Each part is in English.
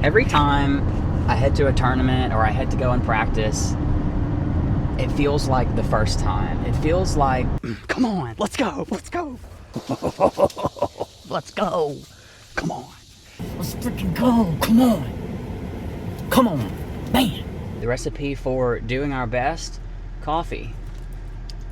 Every time I head to a tournament or I head to go and practice, it feels like the first time. It feels like, come on, let's go. Let's go. Come on. Let's freaking go. Come on, man. The recipe for doing our best: coffee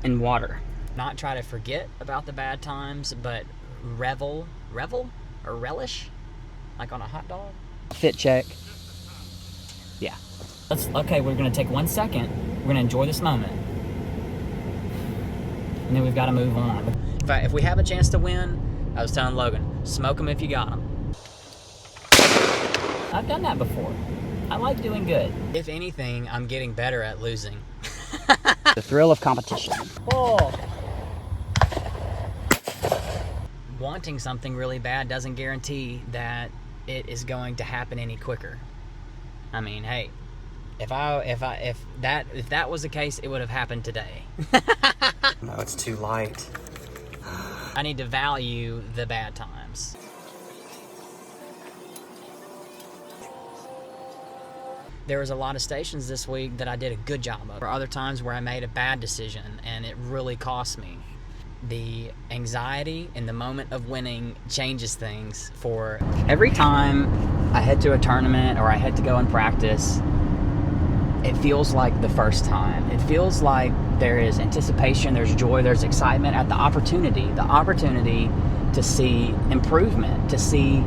and water. Not try to forget about the bad times, but revel or relish, like on a hot dog. Fit check. Yeah. Okay, we're gonna take 1 second. We're gonna enjoy this moment. And then we've got to move on. If we have a chance to win, I was telling Logan, smoke them if you got them. I've done that before. I like doing good. If anything, I'm getting better at losing. The thrill of competition. Oh. Wanting something really bad doesn't guarantee that it is going to happen any quicker. I mean, hey, if that was the case, it would have happened today. No, it's too light. I need to value the bad times. There was a lot of stations this week that I did a good job of. There were other times where I made a bad decision and it really cost me. The anxiety in the moment of winning changes things. For every time I head to a tournament or I head to go and practice, it feels like the first time. It feels like there is anticipation, there's joy, there's excitement at the opportunity to see improvement, to see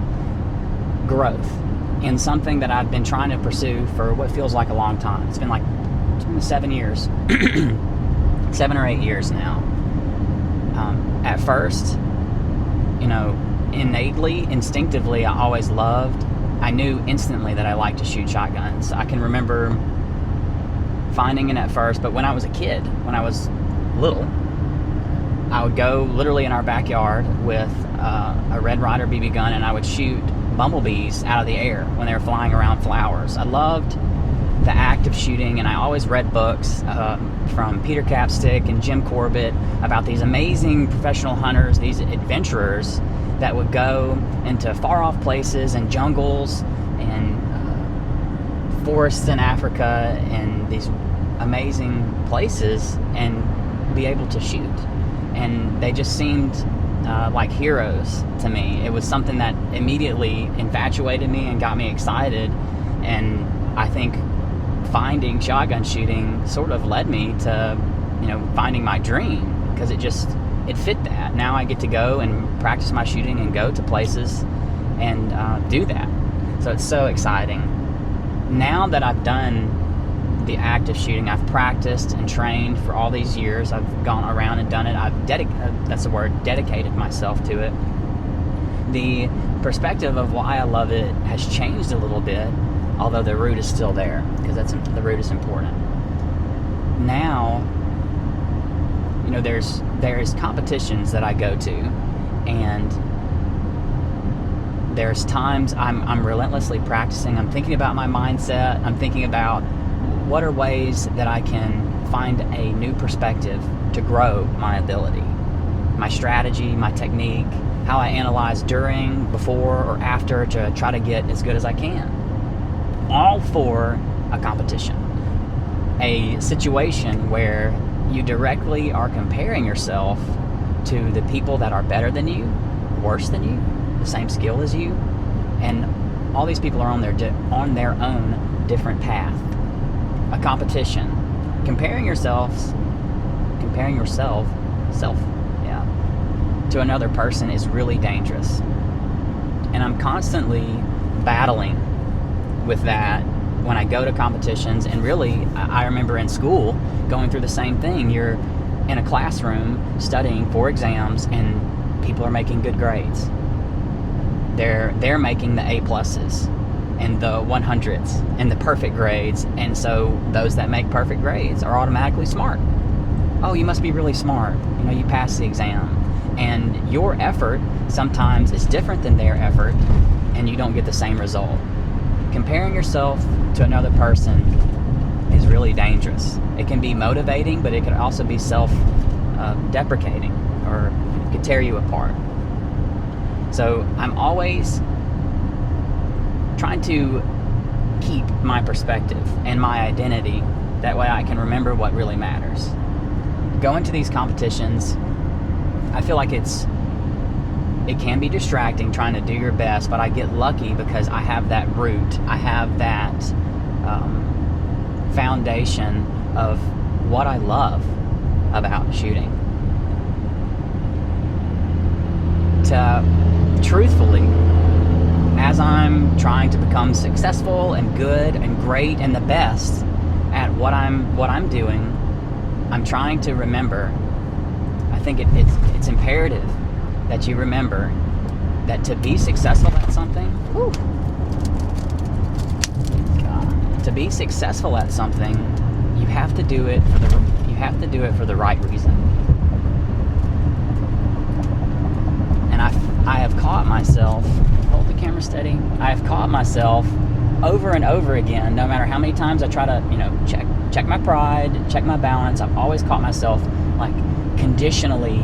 growth in something that I've been trying to pursue for what feels like a long time. It's been 7 years, 7 or 8 years now. At first, innately, instinctively, I always I knew instantly that I liked to shoot shotguns. I can remember finding it at first, but when I was a kid, when I was little, I would go literally in our backyard with a Red Ryder BB gun, and I would shoot bumblebees out of the air when they were flying around flowers. I loved the act of shooting, and I always read books from Peter Capstick and Jim Corbett about these amazing professional hunters, these adventurers that would go into far-off places and jungles and forests in Africa and these amazing places and be able to shoot. And they just seemed like heroes to me. It was something that immediately infatuated me and got me excited, and I think finding shotgun shooting sort of led me to finding my dream, because it fit that. Now I get to go and practice my shooting and go to places and do that. So it's so exciting. Now that I've done the act of shooting, I've practiced and trained for all these years. I've gone around and done it. I've dedicated myself to it. The perspective of why I love it has changed a little bit, although the root is still there, because the root is important. Now, there's competitions that I go to, and there's times I'm relentlessly practicing. I'm thinking about my mindset. I'm thinking about what are ways that I can find a new perspective to grow my ability, my strategy, my technique, how I analyze during, before, or after to try to get as good as I can. All for a competition, a situation where you directly are comparing yourself to the people that are better than you, worse than you, the same skill as you, and all these people are on their own different path. A competition. Comparing yourself, to another person is really dangerous. And I'm constantly battling with that when I go to competitions. And really, I remember in school going through the same thing. You're in a classroom studying for exams, and people are making good grades. They're making the A pluses and the 100s and the perfect grades, and so those that make perfect grades are automatically smart. Oh, you must be really smart. You passed the exam. And your effort sometimes is different than their effort, and you don't get the same result. Comparing yourself to another person is really dangerous. It can be motivating, but it can also be self-deprecating, or it could tear you apart. So I'm always trying to keep my perspective and my identity. That way I can remember what really matters. Going to these competitions, I feel like it can be distracting trying to do your best, but I get lucky because I have that root. I have that foundation of what I love about shooting. Truthfully, as I'm trying to become successful and good and great and the best at what I'm doing, I'm trying to remember. I think it's imperative that you remember that to be successful at something, to be successful at something, you have to do it for the right reason. And I have caught myself, hold the camera steady. I have caught myself over and over again, no matter how many times I try to, check my pride, check my balance. I've always caught myself like conditionally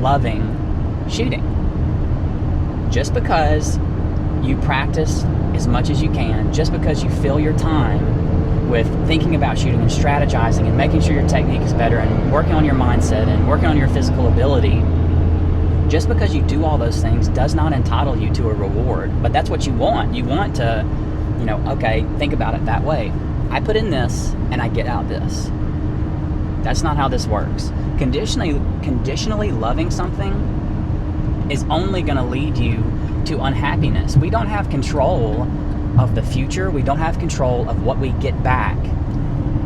loving shooting. Just because you practice as much as you can, just because you fill your time with thinking about shooting and strategizing and making sure your technique is better and working on your mindset and working on your physical ability, just because you do all those things does not entitle you to a reward. But that's what you want. You want to, okay, think about it that way. I put in this and I get out this. That's not how this works. Conditionally loving something is only going to lead you to unhappiness. We don't have control of the future. We don't have control of what we get back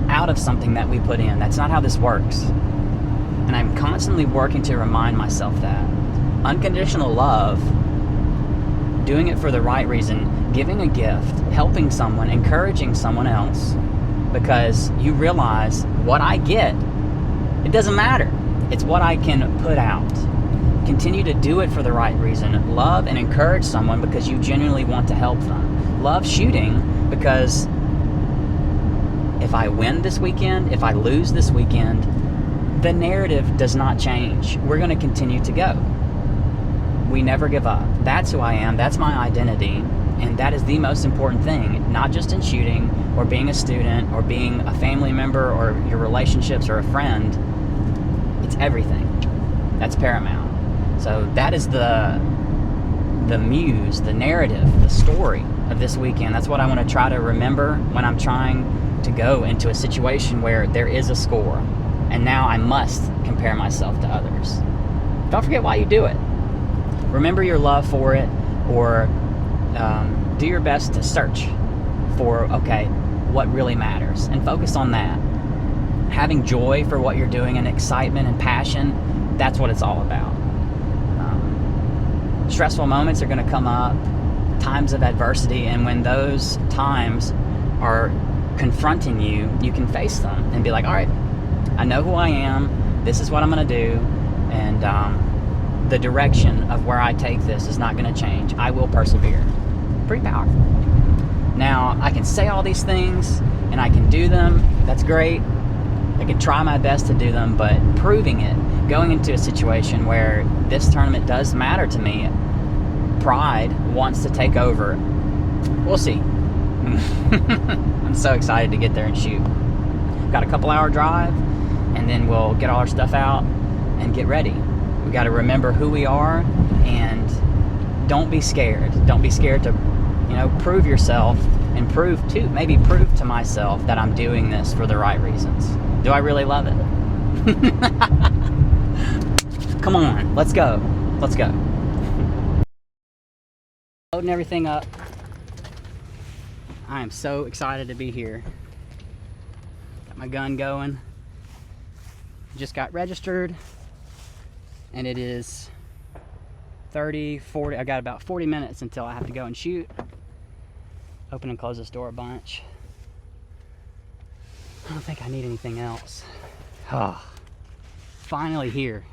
out of something that we put in. That's not how this works. And I'm constantly working to remind myself that. Unconditional love, doing it for the right reason, giving a gift, helping someone, encouraging someone else, because you realize what I get, it doesn't matter. It's what I can put out. Continue to do it for the right reason. Love and encourage someone because you genuinely want to help them. Love shooting because if I win this weekend, if I lose this weekend, the narrative does not change. We're going to continue to go. We never give up. That's who I am. That's my identity. And that is the most important thing, not just in shooting or being a student or being a family member or your relationships or a friend. It's everything. That's paramount. So that is the muse, the narrative, the story of this weekend. That's what I want to try to remember when I'm trying to go into a situation where there is a score. And now I must compare myself to others. Don't forget why you do it. Remember your love for it, or do your best to search for, okay, what really matters, and focus on that. Having joy for what you're doing and excitement and passion, that's what it's all about. Stressful moments are going to come up, times of adversity, and when those times are confronting you, you can face them and be like, all right, I know who I am, this is what I'm going to do, and the direction of where I take this is not going to change. I will persevere. Pretty powerful. Now, I can say all these things, and I can do them. That's great. I can try my best to do them, but proving it, going into a situation where this tournament does matter to me, pride wants to take over. We'll see. I'm so excited to get there and shoot. Got a couple hour drive, and then we'll get all our stuff out and get ready. We got to remember who we are, and don't be scared. Don't be scared to, prove yourself and prove to myself that I'm doing this for the right reasons. Do I really love it? Come on, let's go. Let's go. Loading everything up. I am so excited to be here. Got my gun going. Just got registered. And it is 40, I got about 40 minutes until I have to go and shoot. Open and close this door a bunch. I don't think I need anything else. Finally here.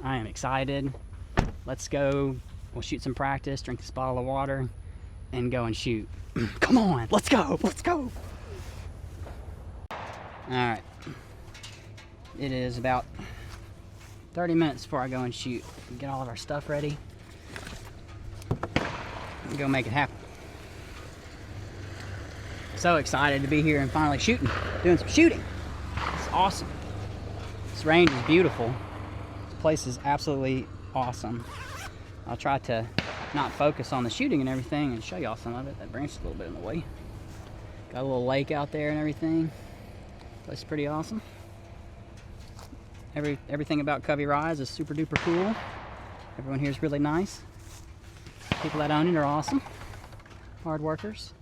I am excited. Let's go. We'll shoot some practice, drink this bottle of water, and go and shoot. Come on, let's go, let's go. All right. It is about 30 minutes before I go and shoot. Get all of our stuff ready. Go make it happen. So excited to be here and finally doing some shooting. It's awesome. This range is beautiful. This place is absolutely awesome. I'll try to not focus on the shooting and everything and show y'all some of it. That branch is a little bit in the way. Got a little lake out there and everything. Place is pretty awesome. Everything about Covey Rise is super duper cool. Everyone here is really nice. People that own it are awesome. Hard workers.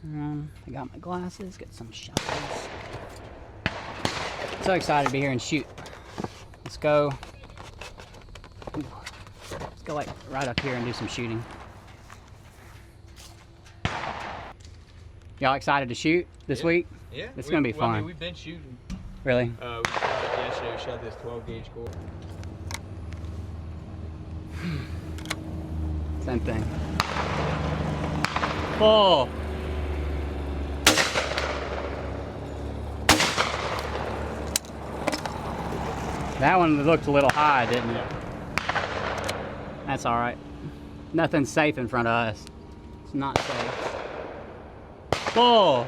I got my glasses, got some shovels. So excited to be here and shoot. Let's go. Let's go like right up here and do some shooting. Y'all excited to shoot this week? Yeah. It's gonna be fun. I mean, we've been shooting. Really? We shot yesterday. We shot this 12 gauge core. Same thing. Oh! That one looked a little high, didn't it? That's all right. Nothing's safe in front of us. It's not safe. Oh!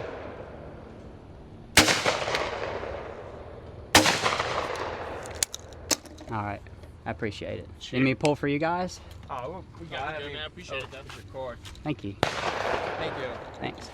All right, I appreciate it. Need me to pull for you guys? Oh, we got it. Man, I appreciate it. That's your cord. Thank you. Thank you. Thanks.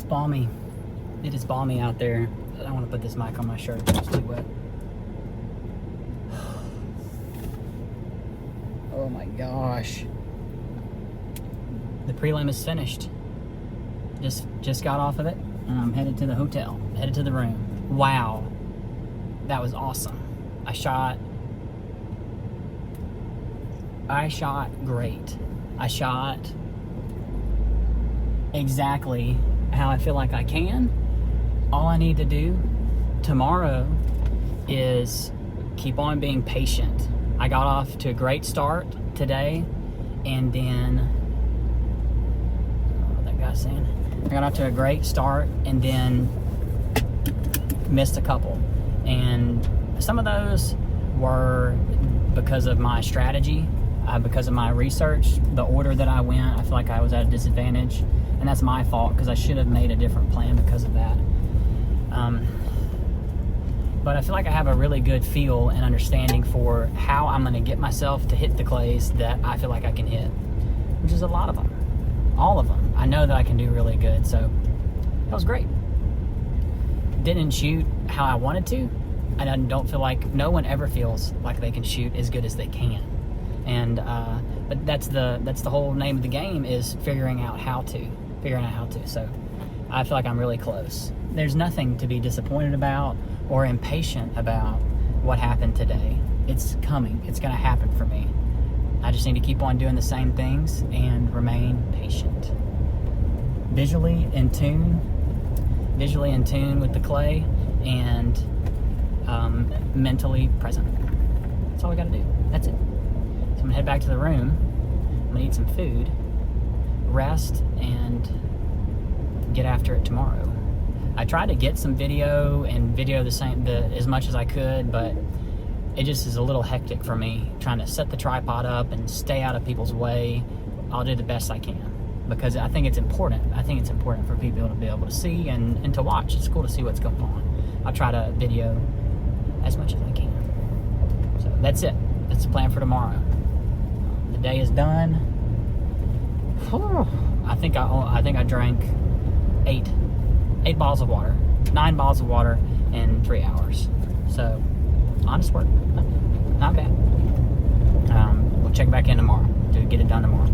It's balmy. It is balmy out there. I don't want to put this mic on my shirt. It's too wet. Oh my gosh. The prelim is finished. Just got off of it, and I'm headed to the hotel. Headed to the room. Wow. That was awesome. I shot great. I shot exactly how I feel like I can. All I need to do tomorrow is keep on being patient. I got off to a great start today, and then what that guy's saying? I got off to a great start and then missed a couple, and some of those were because of my strategy, because of my research, the order that I went. I feel like I was at a disadvantage, and that's my fault because I should have made a different plan because of that. But I feel like I have a really good feel and understanding for how I'm going to get myself to hit the clays that I feel like I can hit, which is a lot of them. All of them. I know that I can do really good, so that was great. Didn't shoot how I wanted to. I don't feel like, no one ever feels like they can shoot as good as they can. And but that's the whole name of the game, is figuring out how to. So I feel like I'm really close. There's nothing to be disappointed about or impatient about what happened today. It's coming. It's going to happen for me. I just need to keep on doing the same things and remain patient. Visually in tune with the clay, and mentally present. That's all we got to do. That's it. So I'm going to head back to the room. I'm going to eat some food, rest, and get after it tomorrow. I tried to get some video as much as I could, but it just is a little hectic for me trying to set the tripod up and stay out of people's way. I'll do the best I can because I think it's important. I think it's important for people to be able to see and to watch. It's cool to see what's going on. I'll try to video as much as I can. So that's it. That's the plan for tomorrow. The day is done. I think I drank 8 bottles of water, 9 bottles of water in 3 hours. So honest work, not bad. We'll check back in tomorrow to get it done tomorrow.